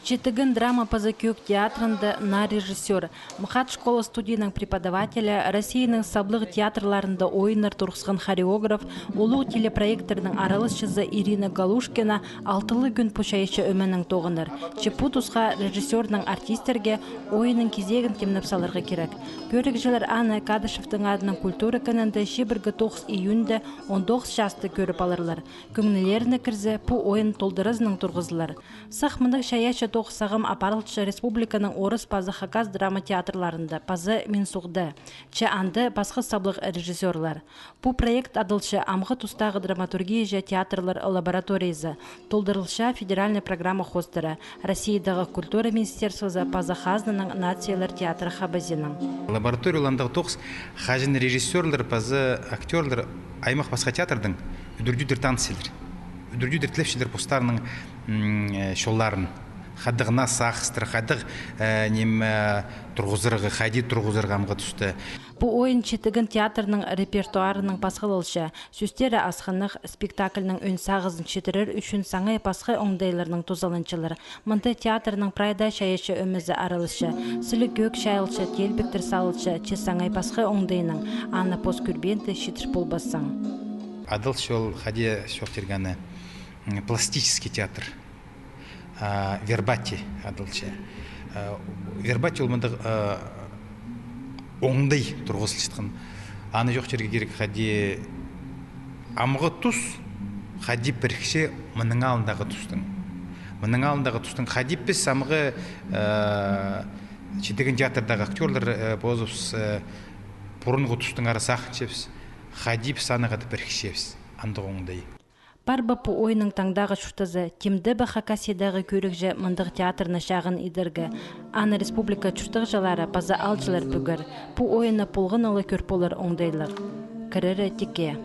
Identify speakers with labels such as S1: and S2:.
S1: Четыгын драма Пазакюк театрында на режиссер, Мхат школа студийның преподавателя, Россияның саблығы театрларында ойыныр тұрғысқан хореограф, олу телепроекторның аралысшызы Ирина Галушкина алтылы күн пұшайшы өмінің тоғыныр. Чепутусқа режиссерның артистерге ойының кезегін темнапсаларға керек. Көрік жылар Анна Кадышевтың адының культура канында 9 июньде 19 шасты көріп алырлар. Күңнелеріні кірзе пу ойын толдырызның тұрғызылар. Сақмындық шаяшы тоқсағым апарылшы республиканың орыс пазы хаказ драма театрларында пазы Минсуғды, че анды басқы саблық режиссерлар. Бұл проект адылшы амғы тұстағы драматургия жа театрлар лабораториясы, толдырылша федеральный программа хостера, Россиядағы культура министерствоза пазы хазнының нациялар театры хабазының.
S2: Лабораторияландағы тоқс хажын режиссерлар, пазы актерлар аймақ басқа театрдың үдірдюдер танцелер, үдірдюдер тілепшілер постарының шолларын. Хадығына сақыстыр, хадық нем тұрғызырғы, хади тұрғызырғы амға түсті.
S1: Бұл ойын Четыгын театрының репертуарының пасқылылшы, сөстері асқынық спектаклінің өн сағызын четірер үшін саңай пасқы оңдайларының тозалыншылар. Мұнды театрының прайда шайышы өмізі арылышы, сілі көк шайылшы, телбектір салылшы, че саңай пасқы оңдайының аны пос көрбенті шетір болбасын.
S2: Адыл шол хади шоқтергені пластический театр. Вербати адылчы. Вербати ол мұндық оңдай тұрғысылшытқын. Аны жоқ жерге керек хади амғы тұс, хади бірікше мұның алындағы тұстың. Мұның алындағы тұстың хади біз амғы Четыгын театрдағы актерлар бозывс бұрынғы тұстың ары сақын шепс, хади біз анығады бірікшепс, андығы оңдай.
S1: Барба по ойының таңдағы шүтізі, кемді бі хакасидағы көрікжі мұндық театрны шағын идіргі. Аны республика чүштіг жалары паза алчылар бүгір. По ойыны пұлғын олы көрполар оңдайлар. Кірірі теке.